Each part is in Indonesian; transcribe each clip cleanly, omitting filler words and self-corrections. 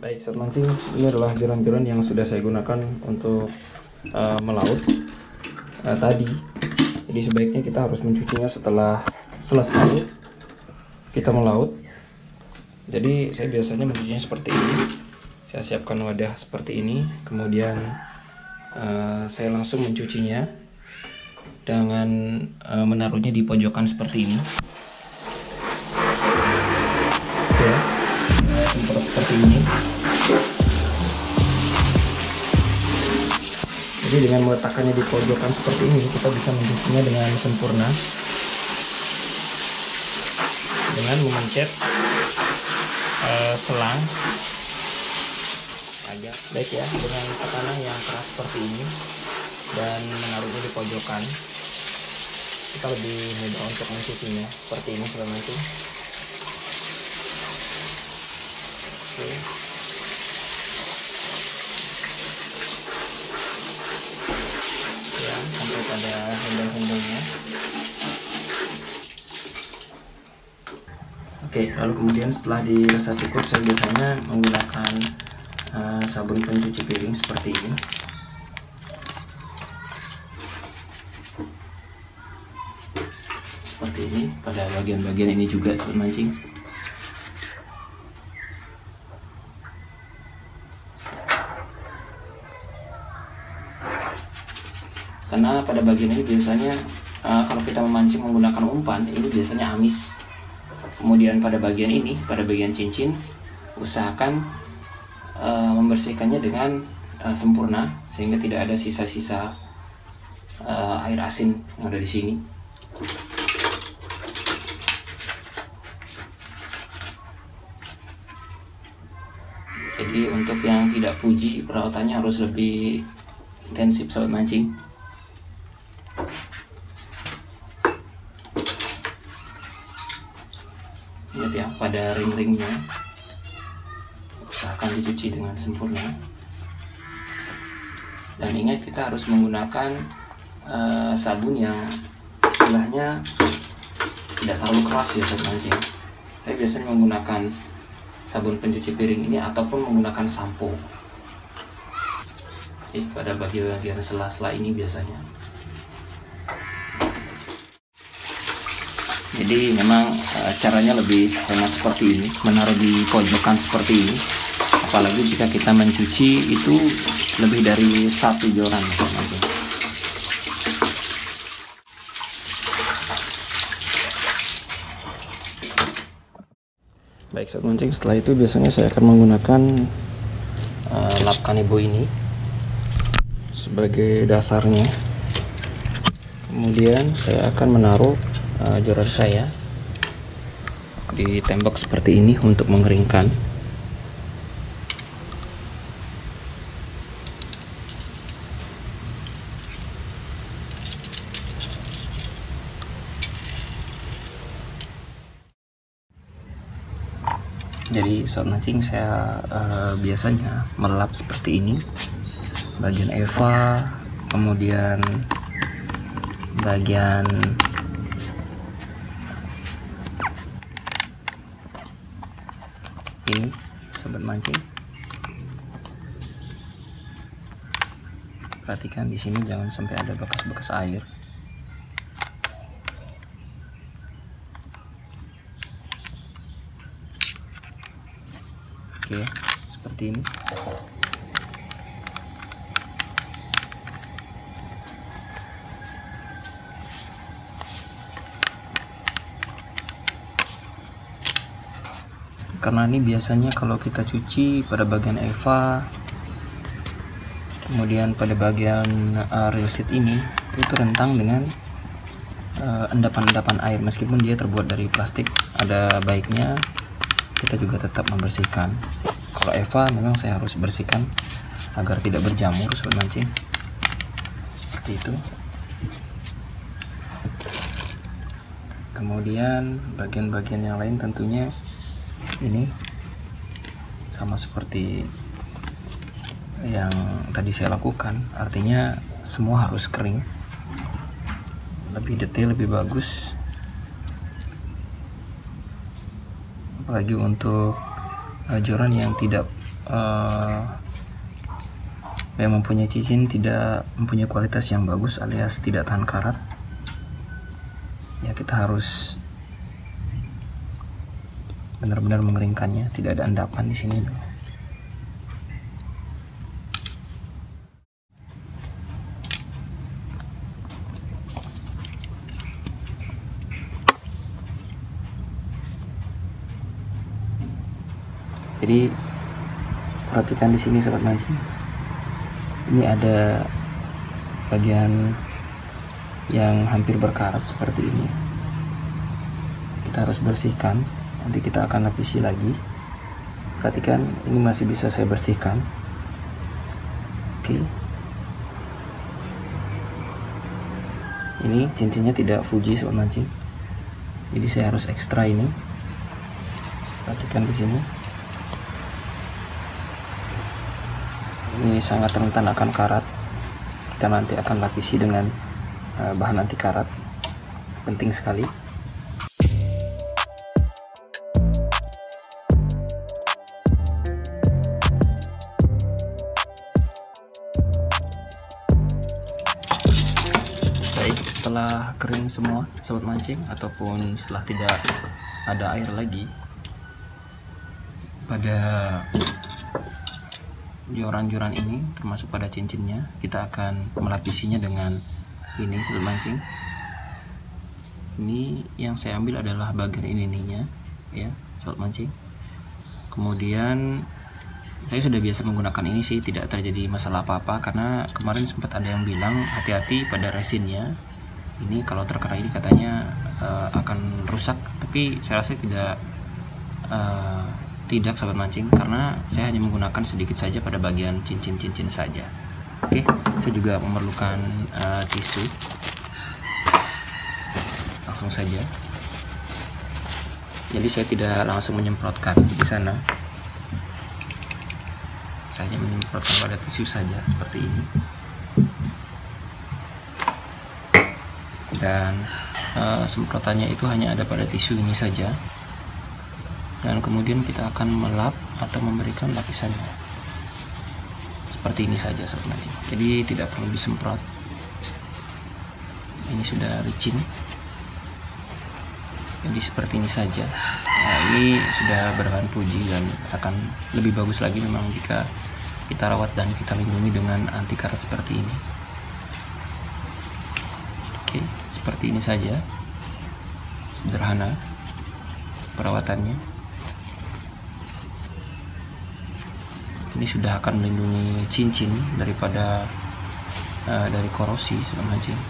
Baik, sobat mancing, ini adalah joran-joran yang sudah saya gunakan untuk melaut tadi. Jadi sebaiknya kita harus mencucinya setelah selesai kita melaut. Jadi saya biasanya mencucinya seperti ini. Saya siapkan wadah seperti ini, kemudian saya langsung mencucinya dengan menaruhnya di pojokan seperti ini. Oke, semprot seperti ini. Jadi dengan meletakkannya di pojokan seperti ini, kita bisa mencucinya dengan sempurna dengan memencet selang agak baik ya, dengan tekanan yang keras seperti ini dan menaruhnya di pojokan. Kita lebih mudah untuk mencucinya seperti ini, sobat mancing. Oke. Ya, sampai pada hendang-hendangnya. Oke, lalu kemudian setelah dirasa cukup, saya biasanya menggunakan sabun pencuci piring seperti ini. Seperti ini pada bagian-bagian ini juga, sobat mancing. Karena pada bagian ini biasanya kalau kita memancing menggunakan umpan, ini biasanya amis. Kemudian pada bagian ini, pada bagian cincin, usahakan membersihkannya dengan sempurna sehingga tidak ada sisa-sisa air asin yang ada di sini. Jadi untuk yang tidak puji, perawatannya harus lebih intensif, sobat mancing. Lihat ya, pada ring-ringnya usahakan dicuci dengan sempurna. Dan ingat, kita harus menggunakan sabun yang istilahnya tidak terlalu keras ya, sobat mancing. Saya biasanya menggunakan sabun pencuci piring ini ataupun menggunakan sampo. Pada bagian-bagian sela-sela ini biasanya. Jadi memang caranya lebih hemat seperti ini, menaruh di pojokan seperti ini. Apalagi jika kita mencuci itu lebih dari satu joran. Baik, sobat mancing, setelah itu biasanya saya akan menggunakan lap kanebo ini sebagai dasarnya. Kemudian saya akan menaruh joran saya di tembok seperti ini untuk mengeringkan. Jadi sobat mancing, saya biasanya melap seperti ini bagian eva, kemudian bagian ini, sobat mancing. Perhatikan di sini jangan sampai ada bekas-bekas air. Oke, seperti ini. Karena ini biasanya kalau kita cuci pada bagian eva, kemudian pada bagian reel seat ini, itu rentang dengan endapan-endapan air. Meskipun dia terbuat dari plastik, ada baiknya kita juga tetap membersihkan. Kalau eva memang saya harus bersihkan agar tidak berjamur, sobat mancing. Seperti itu. Kemudian bagian-bagian yang lain tentunya ini sama seperti yang tadi saya lakukan, artinya semua harus kering, lebih detail, lebih bagus. Apalagi untuk joran yang tidak yang mempunyai cincin tidak mempunyai kualitas yang bagus alias tidak tahan karat, ya kita harus benar-benar mengeringkannya, tidak ada endapan di sini dulu. Jadi perhatikan di sini sobat mancing. Ini ada bagian yang hampir berkarat seperti ini. Kita harus bersihkan. Nanti kita akan lapisi lagi. Perhatikan, ini masih bisa saya bersihkan. Oke. Ini cincinnya tidak Fuji sobat mancing. Jadi saya harus ekstra ini. Perhatikan di sini. Ini sangat rentan akan karat. Kita nanti akan lapisi dengan bahan anti karat. Penting sekali. Baik, setelah kering semua sobat mancing, ataupun setelah tidak ada air lagi pada joran-joran ini, termasuk pada cincinnya, kita akan melapisinya dengan ini sobat mancing. Ini yang saya ambil adalah bagian ininya ya sobat mancing. Kemudian saya sudah biasa menggunakan ini sih, tidak terjadi masalah apa-apa, karena kemarin sempat ada yang bilang hati-hati pada resinnya, ini kalau terkena ini katanya akan rusak, tapi saya rasa tidak sobat mancing, karena saya hanya menggunakan sedikit saja pada bagian cincin-cincin saja. Oke, saya juga memerlukan tisu. Langsung saja. Jadi saya tidak langsung menyemprotkan di sana. Saya hanya menyemprotkan pada tisu saja seperti ini. Dan semprotannya itu hanya ada pada tisu ini saja. Dan kemudian kita akan melap atau memberikan lapisannya seperti ini saja sobat mancing. Jadi tidak perlu disemprot. Ini sudah licin, jadi seperti ini saja. Nah, ini sudah berbahan Fuji dan akan lebih bagus lagi memang jika kita rawat dan kita lindungi dengan anti karat seperti ini. Oke, seperti ini saja, sederhana perawatannya. Ini sudah akan melindungi cincin daripada dari korosi sobat mancing.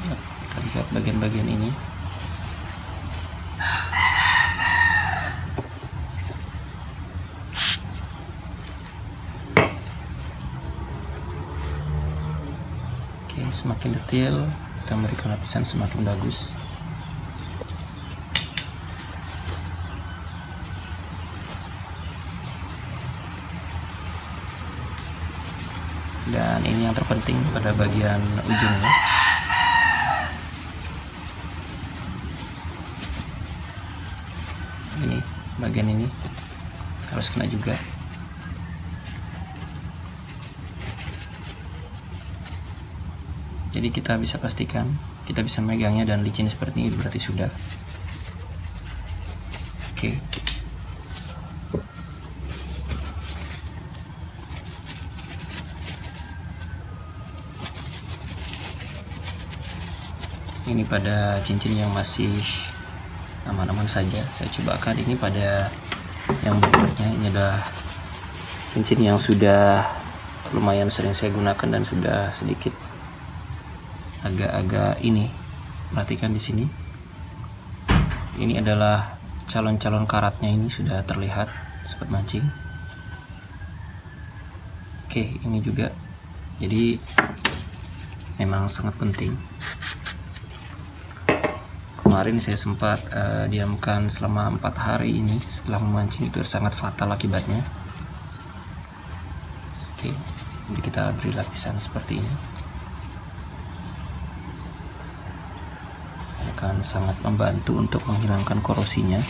Ya, kita lihat bagian-bagian ini. Oke, semakin detail kita memberikan lapisan semakin bagus. Dan ini yang terpenting pada bagian ujungnya. Ini bagian ini harus kena juga. Jadi kita bisa pastikan, kita bisa megangnya dan licin seperti ini berarti sudah. Oke. Ini pada cincin yang masih aman-aman saja. Saya cobakan ini pada yang berikutnya. Ini adalah cincin yang sudah lumayan sering saya gunakan dan sudah sedikit agak-agak ini. Perhatikan di sini. Ini adalah calon-calon karatnya, ini sudah terlihat sobat mancing. Oke, ini juga. Jadi memang sangat penting. Kemarin saya sempat diamkan selama 4 hari ini setelah memancing, itu sangat fatal akibatnya. Oke, jadi kita beri lapisan seperti ini. akan sangat membantu untuk menghilangkan korosinya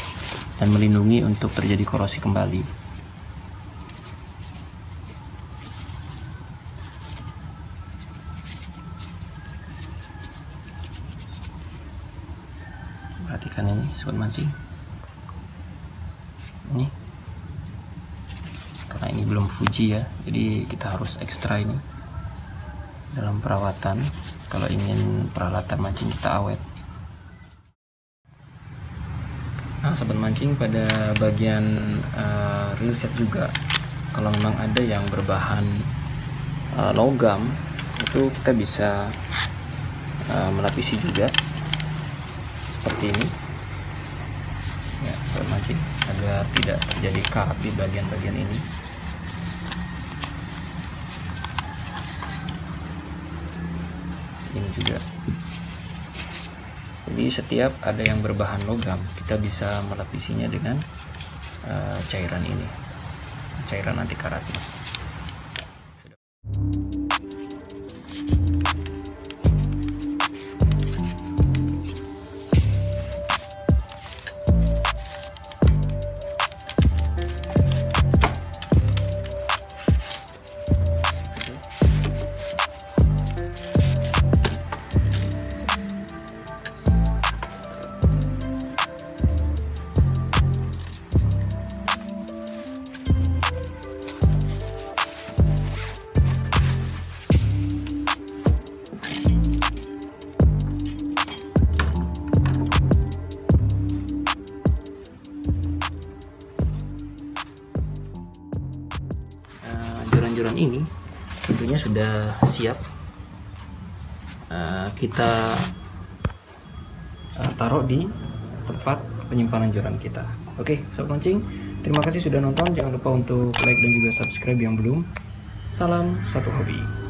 dan melindungi untuk terjadi korosi kembali. Perhatikan ini sobat mancing, ini karena ini belum Fuji ya, jadi kita harus ekstra ini dalam perawatan kalau ingin peralatan mancing kita awet. Nah sobat mancing, pada bagian reel set juga kalau memang ada yang berbahan logam, itu kita bisa melapisi juga seperti ini ya sobat mancing, agar tidak terjadi karat di bagian-bagian ini. Ini juga, jadi setiap ada yang berbahan logam kita bisa melapisinya dengan cairan ini, cairan anti karatnya. Joran-joran ini tentunya sudah siap kita taruh di tempat penyimpanan joran kita. Oke sobat mancing, terima kasih sudah nonton, jangan lupa untuk like dan juga subscribe yang belum. Salam satu hobi.